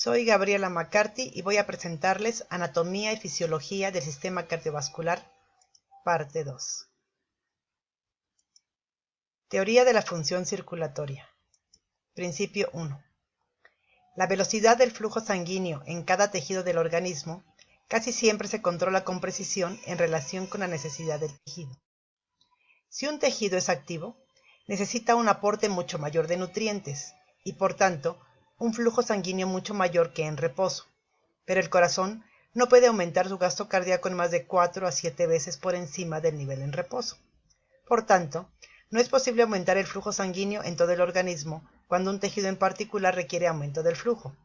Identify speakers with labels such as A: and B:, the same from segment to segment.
A: Soy Gabriela McCarthy y voy a presentarles Anatomía y Fisiología del Sistema Cardiovascular, parte 2. Teoría de la función circulatoria. Principio 1. La velocidad del flujo sanguíneo en cada tejido del organismo casi siempre se controla con precisión en relación con la necesidad del tejido. Si un tejido es activo, necesita un aporte mucho mayor de nutrientes y, por tanto, un flujo sanguíneo mucho mayor que en reposo, pero el corazón no puede aumentar su gasto cardíaco en más de 4 a 7 veces por encima del nivel en reposo. Por tanto, no es posible aumentar el flujo sanguíneo en todo el organismo cuando un tejido en particular requiere aumento del flujo.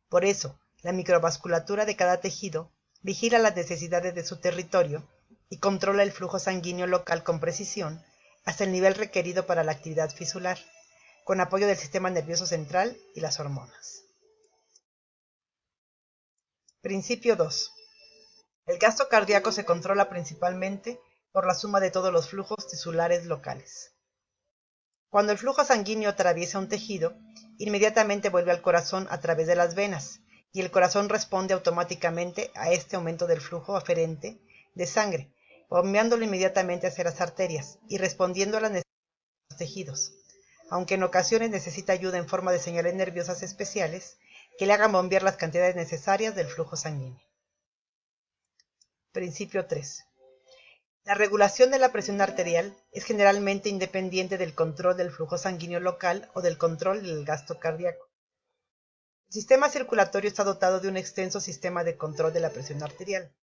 A: Por eso, la microvasculatura de cada tejido vigila las necesidades de su territorio y controla el flujo sanguíneo local con precisión hasta el nivel requerido para la actividad fisular, con apoyo del sistema nervioso central y las hormonas. Principio 2. El gasto cardíaco se controla principalmente por la suma de todos los flujos tisulares locales. Cuando el flujo sanguíneo atraviesa un tejido, inmediatamente vuelve al corazón a través de las venas, y el corazón responde automáticamente a este aumento del flujo aferente de sangre, bombeándolo inmediatamente hacia las arterias y respondiendo a las necesidades de los tejidos, aunque en ocasiones necesita ayuda en forma de señales nerviosas especiales que le hagan bombear las cantidades necesarias del flujo sanguíneo. Principio 3. La regulación de la presión arterial es generalmente independiente del control del flujo sanguíneo local o del control del gasto cardíaco. El sistema circulatorio está dotado de un extenso sistema de control de la presión arterial.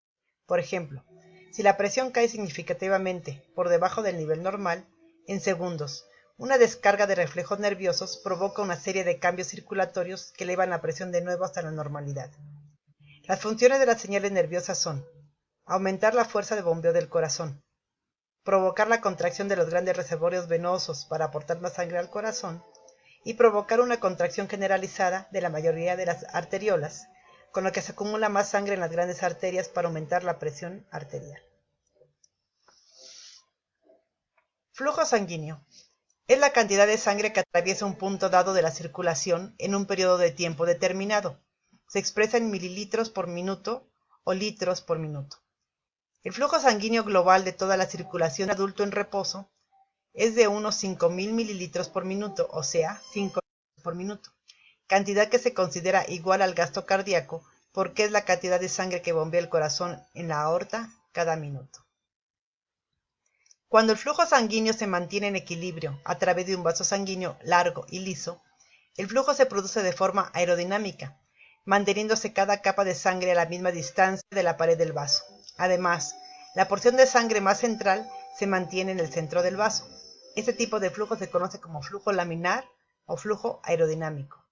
A: Por ejemplo, si la presión cae significativamente por debajo del nivel normal, en segundos, una descarga de reflejos nerviosos provoca una serie de cambios circulatorios que elevan la presión de nuevo hasta la normalidad. Las funciones de las señales nerviosas son: aumentar la fuerza de bombeo del corazón, provocar la contracción de los grandes reservorios venosos para aportar más sangre al corazón y provocar una contracción generalizada de la mayoría de las arteriolas, con lo que se acumula más sangre en las grandes arterias para aumentar la presión arterial. Flujo sanguíneo. Es la cantidad de sangre que atraviesa un punto dado de la circulación en un periodo de tiempo determinado. Se expresa en mililitros por minuto o litros por minuto. El flujo sanguíneo global de toda la circulación adulto en reposo es de unos 5.000 mililitros por minuto, o sea, 5 litros por minuto, cantidad que se considera igual al gasto cardíaco porque es la cantidad de sangre que bombea el corazón en la aorta cada minuto. Cuando el flujo sanguíneo se mantiene en equilibrio a través de un vaso sanguíneo largo y liso, el flujo se produce de forma aerodinámica, manteniéndose cada capa de sangre a la misma distancia de la pared del vaso. Además, la porción de sangre más central se mantiene en el centro del vaso. Este tipo de flujo se conoce como flujo laminar o flujo aerodinámico.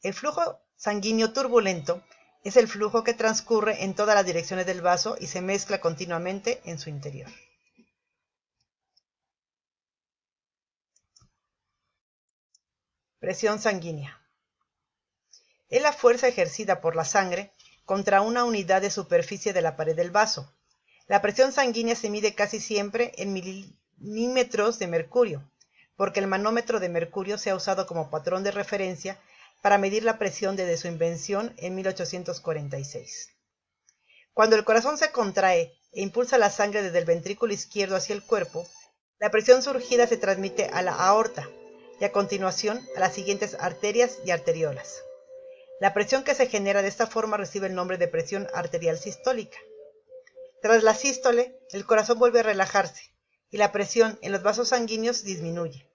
A: El flujo sanguíneo turbulento es el flujo que transcurre en todas las direcciones del vaso y se mezcla continuamente en su interior. Presión sanguínea. Es la fuerza ejercida por la sangre contra una unidad de superficie de la pared del vaso. La presión sanguínea se mide casi siempre en milímetros de mercurio, porque el manómetro de mercurio se ha usado como patrón de referencia para medir la presión desde su invención en 1846. Cuando el corazón se contrae e impulsa la sangre desde el ventrículo izquierdo hacia el cuerpo, la presión surgida se transmite a la aorta y a continuación a las siguientes arterias y arteriolas. La presión que se genera de esta forma recibe el nombre de presión arterial sistólica. Tras la sístole, el corazón vuelve a relajarse y la presión en los vasos sanguíneos disminuye.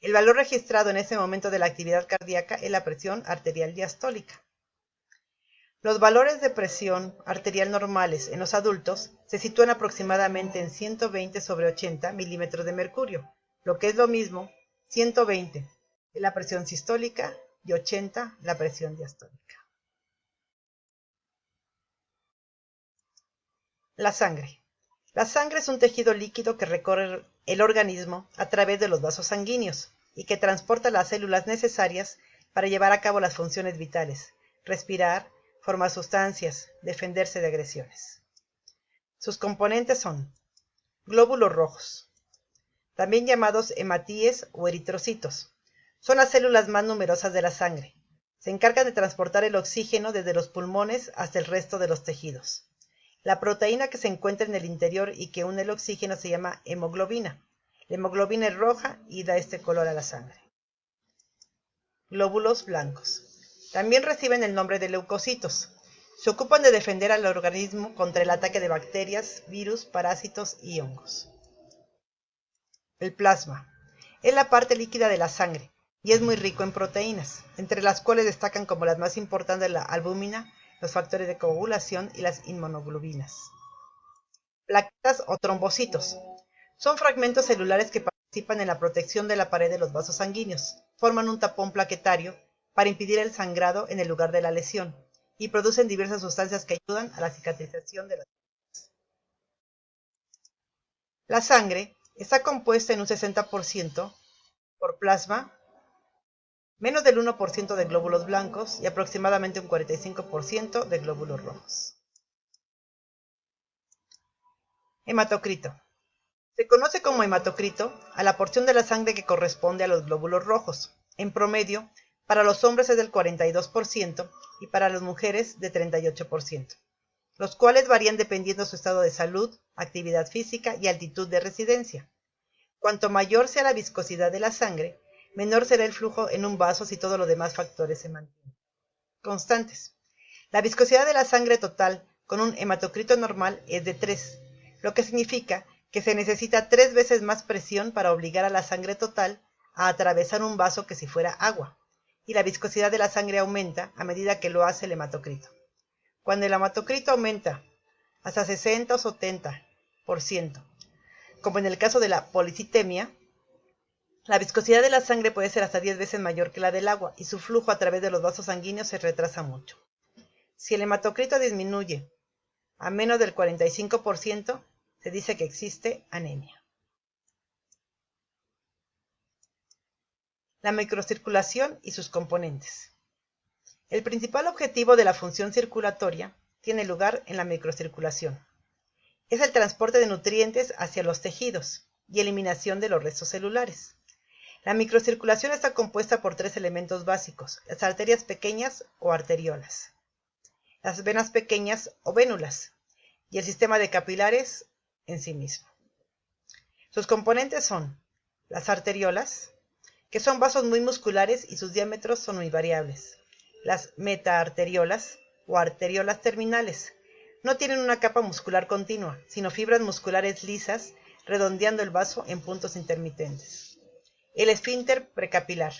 A: El valor registrado en ese momento de la actividad cardíaca es la presión arterial diastólica. Los valores de presión arterial normales en los adultos se sitúan aproximadamente en 120/80 milímetros de mercurio, lo que es lo mismo, 120 es la presión sistólica y 80 la presión diastólica. La sangre. La sangre es un tejido líquido que recorre el organismo a través de los vasos sanguíneos y que transporta las células necesarias para llevar a cabo las funciones vitales: respirar, formar sustancias, defenderse de agresiones. Sus componentes son glóbulos rojos, también llamados hematíes o eritrocitos. Son las células más numerosas de la sangre. Se encargan de transportar el oxígeno desde los pulmones hasta el resto de los tejidos. La proteína que se encuentra en el interior y que une el oxígeno se llama hemoglobina. La hemoglobina es roja y da este color a la sangre. Glóbulos blancos. También reciben el nombre de leucocitos. Se ocupan de defender al organismo contra el ataque de bacterias, virus, parásitos y hongos. El plasma. Es la parte líquida de la sangre y es muy rico en proteínas, entre las cuales destacan como las más importantes la albúmina, los factores de coagulación y las inmunoglobulinas. Plaquetas o trombocitos. Son fragmentos celulares que participan en la protección de la pared de los vasos sanguíneos. Forman un tapón plaquetario para impedir el sangrado en el lugar de la lesión y producen diversas sustancias que ayudan a la cicatrización de las heridas. La sangre está compuesta en un 60% por plasma, menos del 1% de glóbulos blancos y aproximadamente un 45% de glóbulos rojos. Hematocrito. Se conoce como hematocrito a la porción de la sangre que corresponde a los glóbulos rojos. En promedio, para los hombres es del 42% y para las mujeres de 38%, los cuales varían dependiendo de su estado de salud, actividad física y altitud de residencia. Cuanto mayor sea la viscosidad de la sangre, menor será el flujo en un vaso si todos los demás factores se mantienen constantes. La viscosidad de la sangre total con un hematocrito normal es de 3, lo que significa que se necesita 3 veces más presión para obligar a la sangre total a atravesar un vaso que si fuera agua, y la viscosidad de la sangre aumenta a medida que lo hace el hematocrito. Cuando el hematocrito aumenta hasta 60 o 70%, como en el caso de la policitemia, la viscosidad de la sangre puede ser hasta 10 veces mayor que la del agua y su flujo a través de los vasos sanguíneos se retrasa mucho. Si el hematocrito disminuye a menos del 45%, se dice que existe anemia. La microcirculación y sus componentes. El principal objetivo de la función circulatoria tiene lugar en la microcirculación. Es el transporte de nutrientes hacia los tejidos y eliminación de los restos celulares. La microcirculación está compuesta por 3 elementos básicos: las arterias pequeñas o arteriolas, las venas pequeñas o vénulas y el sistema de capilares en sí mismo. Sus componentes son las arteriolas, que son vasos muy musculares y sus diámetros son muy variables. Las metaarteriolas o arteriolas terminales no tienen una capa muscular continua, sino fibras musculares lisas redondeando el vaso en puntos intermitentes. El esfínter precapilar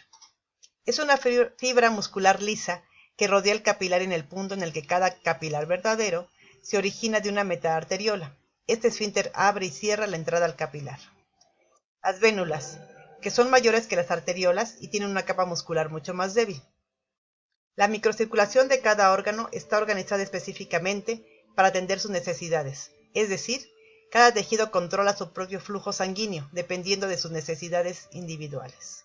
A: es una fibra muscular lisa que rodea el capilar en el punto en el que cada capilar verdadero se origina de una metaarteriola. Este esfínter abre y cierra la entrada al capilar. Las vénulas, que son mayores que las arteriolas y tienen una capa muscular mucho más débil. La microcirculación de cada órgano está organizada específicamente para atender sus necesidades, es decir, cada tejido controla su propio flujo sanguíneo, dependiendo de sus necesidades individuales.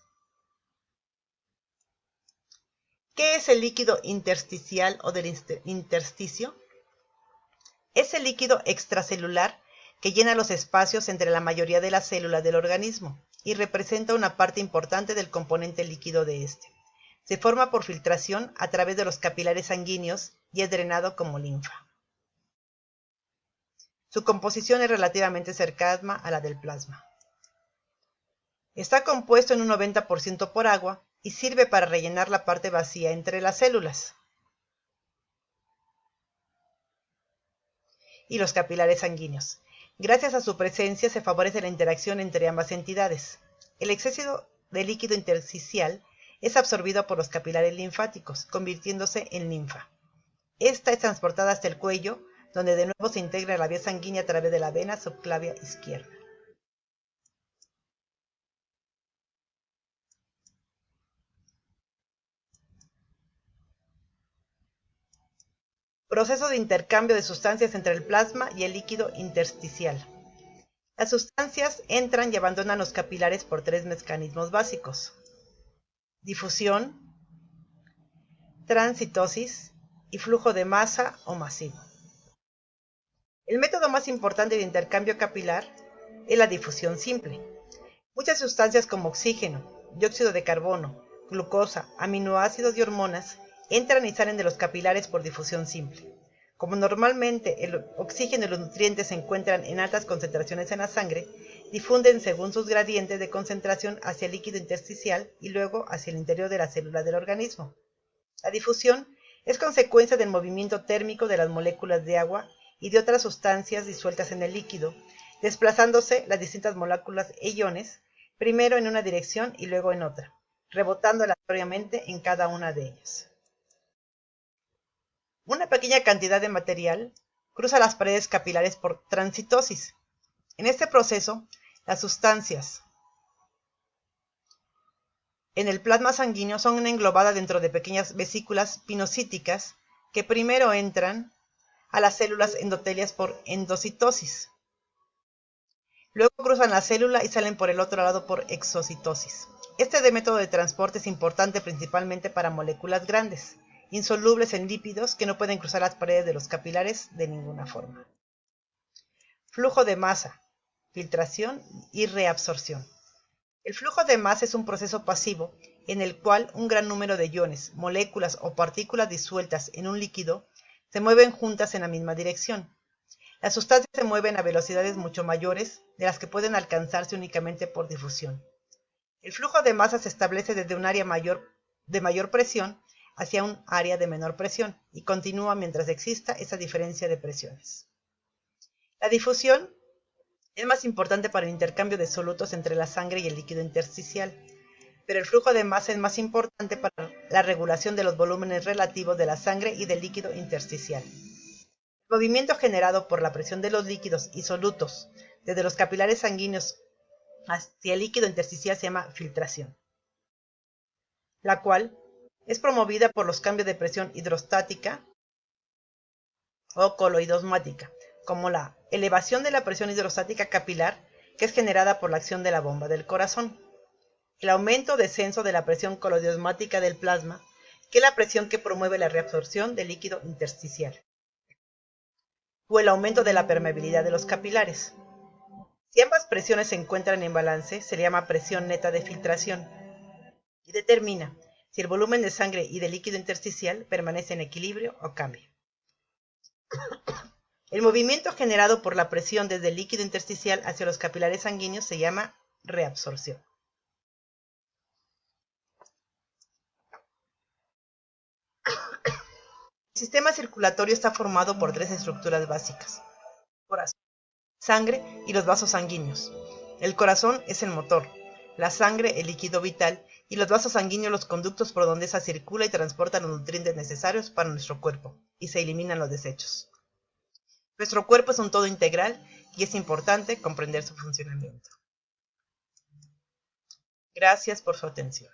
A: ¿Qué es el líquido intersticial o del intersticio? Es el líquido extracelular que llena los espacios entre la mayoría de las células del organismo y representa una parte importante del componente líquido de este. Se forma por filtración a través de los capilares sanguíneos y es drenado como linfa. Su composición es relativamente cercana a la del plasma. Está compuesto en un 90% por agua y sirve para rellenar la parte vacía entre las células y los capilares sanguíneos. Gracias a su presencia se favorece la interacción entre ambas entidades. El exceso de líquido intersticial es absorbido por los capilares linfáticos, convirtiéndose en linfa. Esta es transportada hasta el cuello, donde de nuevo se integra la vía sanguínea a través de la vena subclavia izquierda. Proceso de intercambio de sustancias entre el plasma y el líquido intersticial. Las sustancias entran y abandonan los capilares por 3 mecanismos básicos: difusión, transitosis y flujo de masa o masivo. El método más importante de intercambio capilar es la difusión simple. Muchas sustancias como oxígeno, dióxido de carbono, glucosa, aminoácidos y hormonas entran y salen de los capilares por difusión simple. Como normalmente el oxígeno y los nutrientes se encuentran en altas concentraciones en la sangre, difunden según sus gradientes de concentración hacia el líquido intersticial y luego hacia el interior de la célula del organismo. La difusión es consecuencia del movimiento térmico de las moléculas de agua y de otras sustancias disueltas en el líquido, desplazándose las distintas moléculas e iones, primero en una dirección y luego en otra, rebotando aleatoriamente en cada una de ellas. Una pequeña cantidad de material cruza las paredes capilares por transitosis. En este proceso, las sustancias en el plasma sanguíneo son englobadas dentro de pequeñas vesículas pinocíticas que primero entran a las células endotelias por endocitosis. Luego cruzan la célula y salen por el otro lado por exocitosis. Este método de transporte es importante principalmente para moléculas grandes, insolubles en lípidos que no pueden cruzar las paredes de los capilares de ninguna forma. Flujo de masa, filtración y reabsorción. El flujo de masa es un proceso pasivo en el cual un gran número de iones, moléculas o partículas disueltas en un líquido se mueven juntas en la misma dirección. Las sustancias se mueven a velocidades mucho mayores de las que pueden alcanzarse únicamente por difusión. El flujo de masa se establece desde un área de mayor presión hacia un área de menor presión y continúa mientras exista esa diferencia de presiones. La difusión es más importante para el intercambio de solutos entre la sangre y el líquido intersticial, pero el flujo de masa es más importante para la regulación de los volúmenes relativos de la sangre y del líquido intersticial. El movimiento generado por la presión de los líquidos y solutos desde los capilares sanguíneos hacia el líquido intersticial se llama filtración, la cual es promovida por los cambios de presión hidrostática o coloidosmática, como la elevación de la presión hidrostática capilar, que es generada por la acción de la bomba del corazón, el aumento o descenso de la presión coloidosmática del plasma, que es la presión que promueve la reabsorción del líquido intersticial, o el aumento de la permeabilidad de los capilares. Si ambas presiones se encuentran en balance, se le llama presión neta de filtración y determina si el volumen de sangre y de líquido intersticial permanece en equilibrio o cambia. El movimiento generado por la presión desde el líquido intersticial hacia los capilares sanguíneos se llama reabsorción. El sistema circulatorio está formado por tres estructuras básicas: corazón, sangre y los vasos sanguíneos. El corazón es el motor, la sangre el líquido vital y los vasos sanguíneos los conductos por donde esa circula y transporta los nutrientes necesarios para nuestro cuerpo y se eliminan los desechos. Nuestro cuerpo es un todo integral y es importante comprender su funcionamiento. Gracias por su atención.